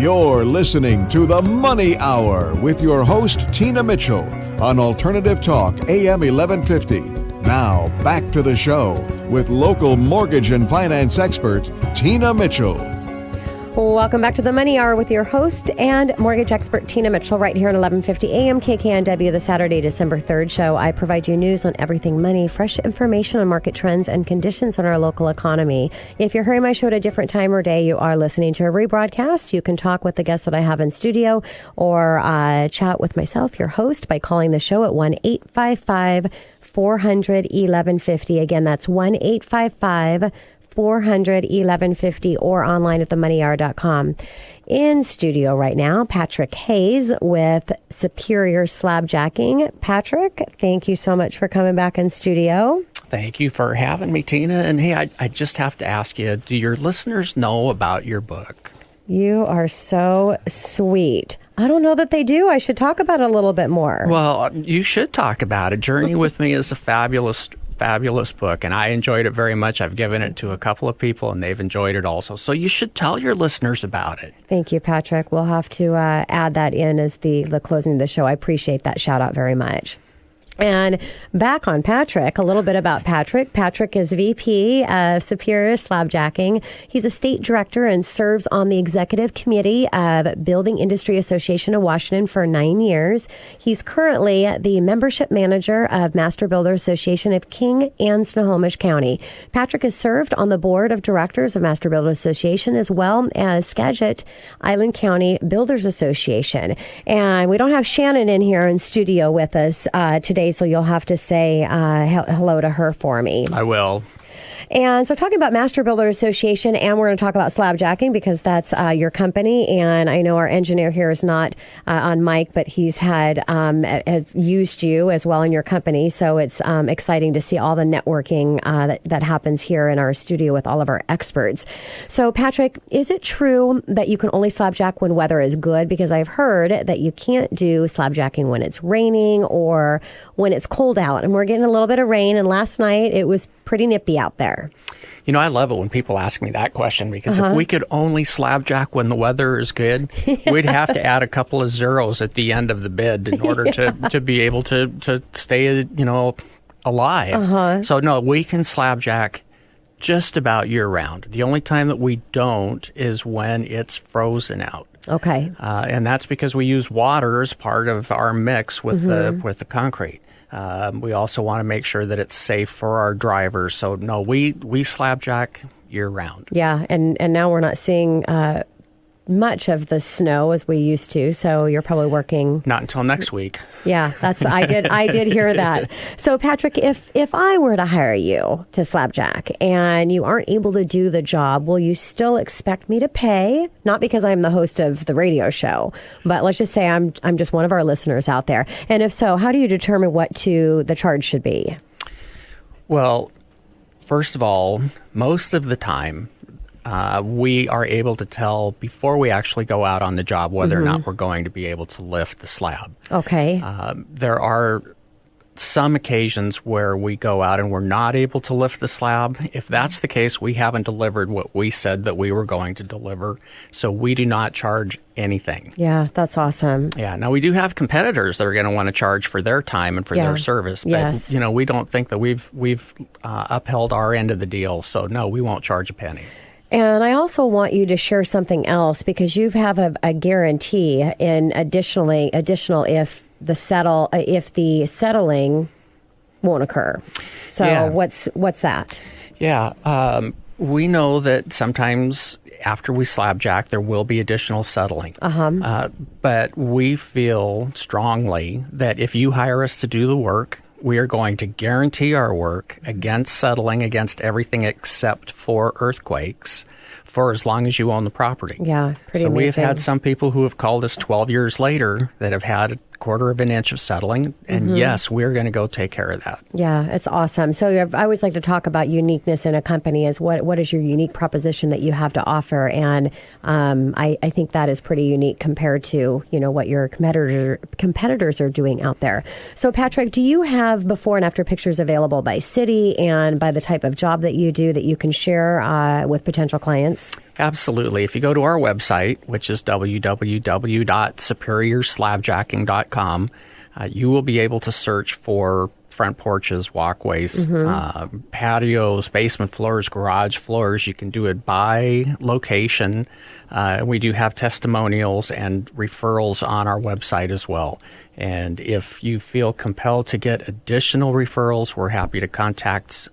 You're listening to The Money Hour with your host, Tina Mitchell, on Alternative Talk, AM 1150. Now, back to the show with local mortgage and finance expert, Tina Mitchell. Welcome back to the Money Hour with your host and mortgage expert, Tina Mitchell, right here at 1150 AM KKNW, the Saturday, December 3rd show. I provide you news on everything money, fresh information on market trends and conditions on our local economy. If you're hearing my show at a different time or day, you are listening to a rebroadcast. You can talk with the guests that I have in studio or chat with myself, your host, by calling the show at 1-855-400-1150. Again, that's 1-855-400-1150 or online at themoneyhour.com. In studio right now, Patrick Hayes with Superior Slabjacking. Patrick, thank you so much for coming back in studio. Thank you for having me, Tina. And hey, I just have to ask you, do your listeners know about your book? You are so sweet. I don't know that they do. I should talk about it a little bit more. Well, you should talk about it. Journey with Me is a fabulous book, and I enjoyed it very much. I've given it to a couple of people, and they've enjoyed it also. So you should tell your listeners about it. Thank you, Patrick. We'll have to add that in as the closing of the show. I appreciate that shout out very much. And back on Patrick, a little bit about Patrick. Patrick is VP of Superior Slabjacking. He's a state director and serves on the executive committee of Building Industry Association of Washington for 9 years. He's currently the membership manager of Master Builder Association of King and Snohomish County. Patrick has served on the board of directors of Master Builder Association as well as Skagit Island County Builders Association. And we don't have Shannon in here in studio with us today, so you'll have to say hello to her for me. I will. And so talking about Master Builder Association, and we're going to talk about Slabjacking because that's your company. And I know our engineer here is not on mic, but he's has used you as well in your company. So it's exciting to see all the networking that happens here in our studio with all of our experts. So Patrick, is it true that you can only slabjack when weather is good? Because I've heard that you can't do slabjacking when it's raining or when it's cold out. And we're getting a little bit of rain. And last night it was pretty nippy out there. You know, I love it when people ask me that question because if we could only slabjack when the weather is good, we'd have to add a couple of zeros at the end of the bid in order to be able to stay, alive. So, no, we can slabjack just about year round. The only time that we don't is when it's frozen out. Okay. And that's because we use water as part of our mix with the concrete. We also want to make sure that it's safe for our drivers. So, no, we slabjack year-round. Yeah, and now we're not seeing much of the snow as we used to, so you're probably working... Not until next week. Yeah, I did hear that. So, Patrick, if I were to hire you to slabjack and you aren't able to do the job, will you still expect me to pay? Not because I'm the host of the radio show, but let's just say I'm just one of our listeners out there. And if so, how do you determine what the charge should be? Well, first of all, most of the time, we are able to tell before we actually go out on the job whether or not we're going to be able to lift the slab. Okay. There are some occasions where we go out and we're not able to lift the slab. If that's the case, we haven't delivered what we said that we were going to deliver, so we do not charge anything. Yeah, that's awesome. Yeah. Now, we do have competitors that are going to want to charge for their time and for their service. But, yes. We don't think that we've upheld our end of the deal, so no, we won't charge a penny. And I also want you to share something else because you have a guarantee in additional if the settling won't occur. So what's that? Yeah, we know that sometimes after we slabjack, there will be additional settling. But we feel strongly that if you hire us to do the work, we are going to guarantee our work against settling against everything except for earthquakes for as long as you own the property. Yeah, pretty amazing. So we've had some people who have called us 12 years later that have had a quarter of an inch of settling, and yes, we're going to go take care of that. Yeah, it's awesome. So I always like to talk about uniqueness in a company as what is your unique proposition that you have to offer, and I think that is pretty unique compared to what your competitors are doing out there. So Patrick, do you have before and after pictures available by city and by the type of job that you do that you can share with potential clients? Absolutely. If you go to our website, which is www.superiorslabjacking.com, you will be able to search for front porches, walkways, patios, basement floors, garage floors. You can do it by location. We do have testimonials and referrals on our website as well. And if you feel compelled to get additional referrals, we're happy to contact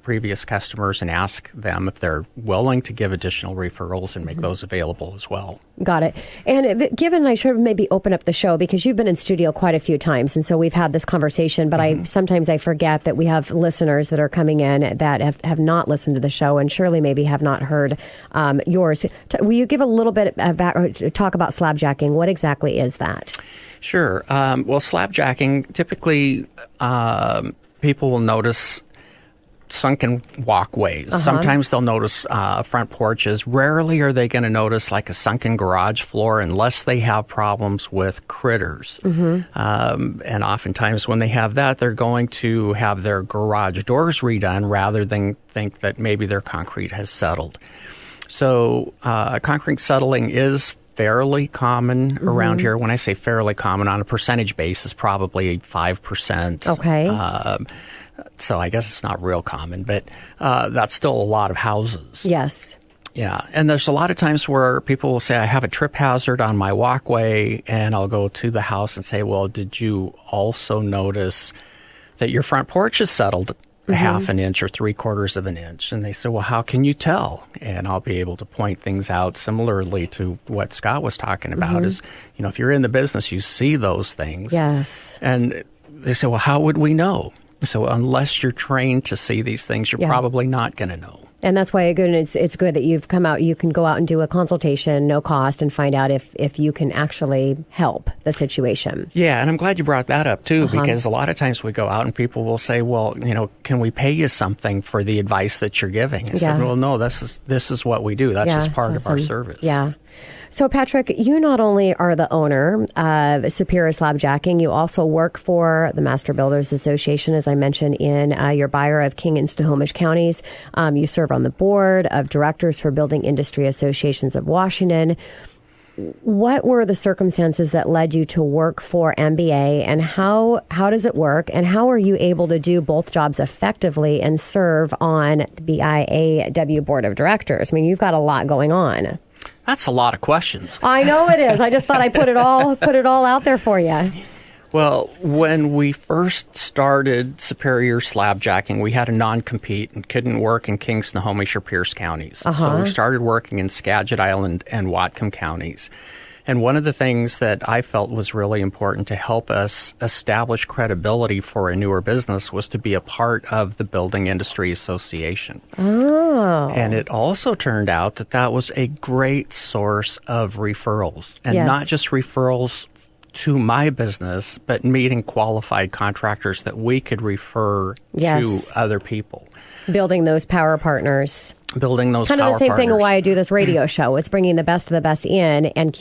previous customers and ask them if they're willing to give additional referrals and make those available as well. Got it. And given I should maybe open up the show because you've been in studio quite a few times, and so we've had this conversation, but sometimes I forget that we have listeners that are coming in that have not listened to the show and surely maybe have not heard yours. Will you give a little bit about, talk about slabjacking? What exactly is that? Sure. Well, slabjacking, typically people will notice sunken walkways. Sometimes they'll notice front porches. Rarely are they going to notice like a sunken garage floor unless they have problems with critters. And oftentimes when they have that, they're going to have their garage doors redone rather than think that maybe their concrete has settled. So concrete settling is fairly common around here. When I say fairly common, on a percentage basis, probably 5%. Okay. So I guess it's not real common, but that's still a lot of houses. Yes. Yeah. And there's a lot of times where people will say, I have a trip hazard on my walkway, and I'll go to the house and say, well, did you also notice that your front porch is settled half an inch or 3/4 of an inch? And they say, well, how can you tell? And I'll be able to point things out similarly to what Scott was talking about is, you know, if you're in the business, you see those things. Yes. And they say, well, how would we know? So unless you're trained to see these things, you're probably not going to know. And that's why it's good that you've come out. You can go out and do a consultation, no cost, and find out if you can actually help the situation. Yeah, and I'm glad you brought that up, too, because a lot of times we go out and people will say, well, you know, can we pay you something for the advice that you're giving? I said, well, no, this is what we do. That's just part of our service. Yeah. So, Patrick, you not only are the owner of Superior Slabjacking, you also work for the Master Builders Association, as I mentioned in your bio of King and Snohomish counties. You serve on the board of directors for Building Industry Associations of Washington. What were the circumstances that led you to work for MBA, and how does it work, and how are you able to do both jobs effectively and serve on the BIAW Board of Directors? I mean, you've got a lot going on. That's a lot of questions. I know it is. I just thought I'd put it all out there for you. Well, when we first started Superior Slabjacking, we had a non-compete and couldn't work in King, Snohomish, or Pierce counties. So we started working in Skagit Island and Whatcom counties. And one of the things that I felt was really important to help us establish credibility for a newer business was to be a part of the Building Industry Association. Oh. And it also turned out that that was a great source of referrals. And not just referrals to my business, but meeting qualified contractors that we could refer to other people. Building those power partners. Building those kind of power the same partners. thing of why I do this radio show. It's bringing the best of the best in and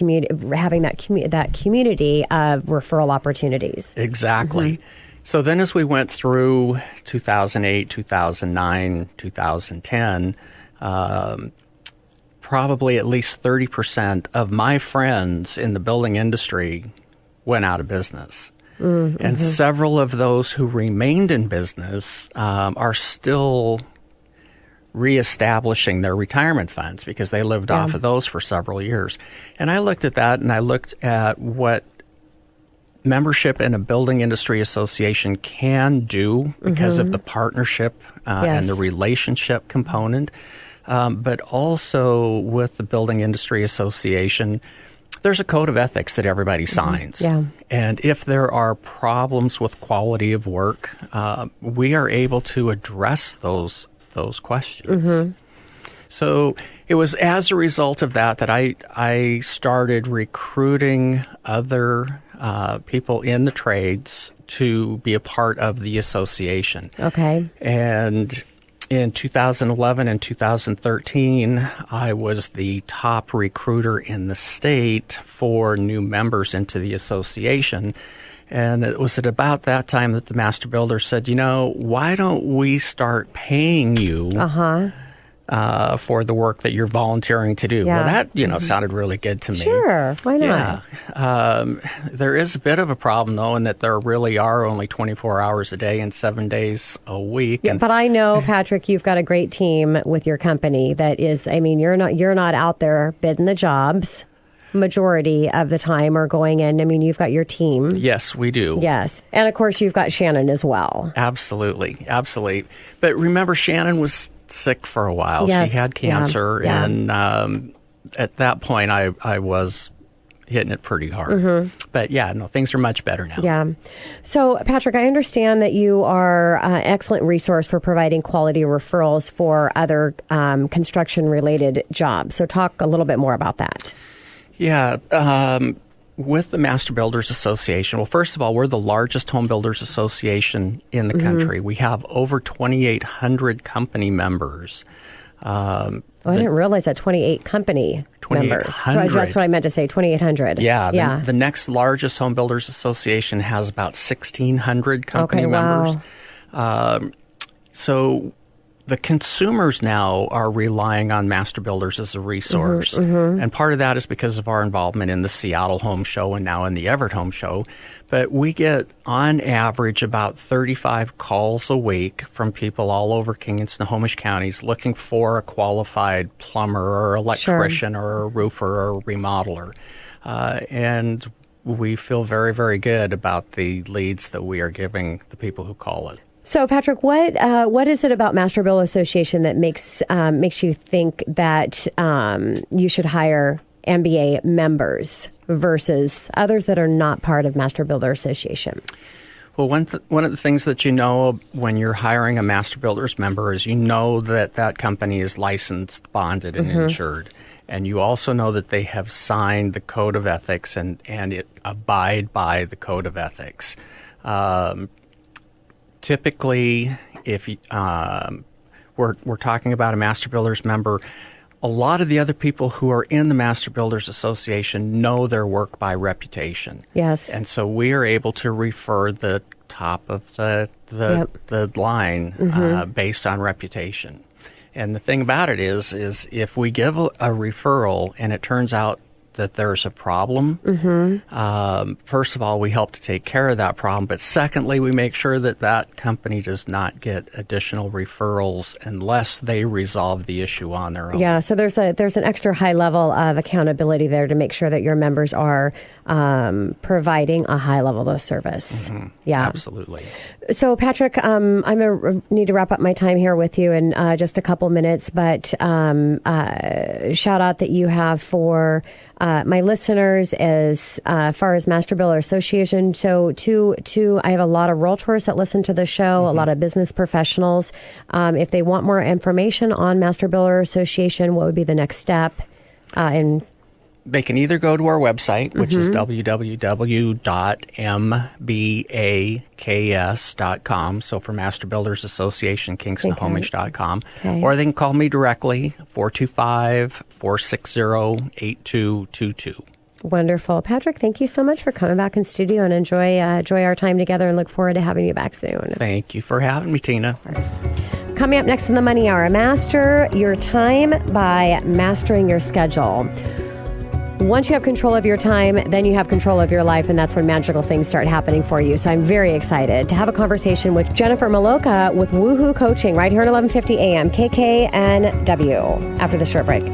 having that community of referral opportunities. Exactly. So then as we went through 2008, 2009, 2010, probably at least 30% of my friends in the building industry went out of business. And several of those who remained in business are still reestablishing their retirement funds because they lived off of those for several years. And I looked at that, and I looked at what membership in a building industry association can do because of the partnership and the relationship component. But also with the building industry association, there's a code of ethics that everybody signs. And if there are problems with quality of work, we are able to address those questions. So it was as a result of that I started recruiting other people in the trades to be a part of the association. Okay. And in 2011 and 2013, I was the top recruiter in the state for new members into the association. And it was at about that time that the Master Builder said, you know, why don't we start paying you for the work that you're volunteering to do. Yeah. Well, that, sounded really good to me. Sure, why not? Yeah. There is a bit of a problem, though, in that there really are only 24 hours a day and 7 days a week. Yeah, but I know, Patrick, you've got a great team with your company that is, you're not out there bidding the jobs. Majority of the time are going in. You've got your team. Yes, we do. Yes. And of course, you've got Shannon as well. Absolutely. But remember, Shannon was sick for a while. Yes. She had cancer. Yeah. And at that point, I was hitting it pretty hard. Mm-hmm. But things are much better now. Yeah. So, Patrick, I understand that you are an excellent resource for providing quality referrals for other construction-related jobs. So talk a little bit more about that. Yeah. With the Master Builders Association, well, first of all, we're the largest home builders association in the country. We have over 2,800 company members. I didn't realize that 28 company members. That's what I meant to say, 2,800. Yeah. The next largest home builders association has about 1,600 company members. Wow. So the consumers now are relying on Master Builders as a resource. And part of that is because of our involvement in the Seattle Home Show and now in the Everett Home Show. But we get, on average, about 35 calls a week from people all over King and Snohomish counties looking for a qualified plumber or electrician or a roofer or a remodeler. And we feel very, very good about the leads that we are giving the people who call it. So, Patrick, what is it about Master Builder Association that makes you think that you should hire MBA members versus others that are not part of Master Builder Association? Well, one of the things that you know when you're hiring a Master Builders member is you know that that company is licensed, bonded, and insured. And you also know that they have signed the Code of Ethics and it abide by the Code of Ethics. Typically, if we're talking about a Master Builders member, a lot of the other people who are in the Master Builders Association know their work by reputation. Yes. And so we are able to refer the top of the line based on reputation. And the thing about it is if we give a referral and it turns out that there's a problem, first of all, we help to take care of that problem. But secondly, we make sure that that company does not get additional referrals unless they resolve the issue on their own. Yeah, so there's an extra high level of accountability there to make sure that your members are providing a high level of service. Yeah, absolutely. So, Patrick, I'm going to need to wrap up my time here with you in just a couple minutes, but shout out that you have for my listeners as far as Master Builder Association. So, I have a lot of realtors that listen to the show, a lot of business professionals. If they want more information on Master Builder Association, what would be the next step? They can either go to our website, which is www.mbaks.com, so for Master Builders Association, kingsnohomish.com, or they can call me directly, 425-460-8222. Wonderful. Patrick, thank you so much for coming back in studio and enjoy our time together and look forward to having you back soon. Thank you for having me, Tina. Of course. Coming up next in the Money Hour, master your time by mastering your schedule. Once you have control of your time, then you have control of your life, and that's when magical things start happening for you. So I'm very excited to have a conversation with Jennifer Maloka with Woohoo Coaching right here at 1150 AM KKNW after the short break.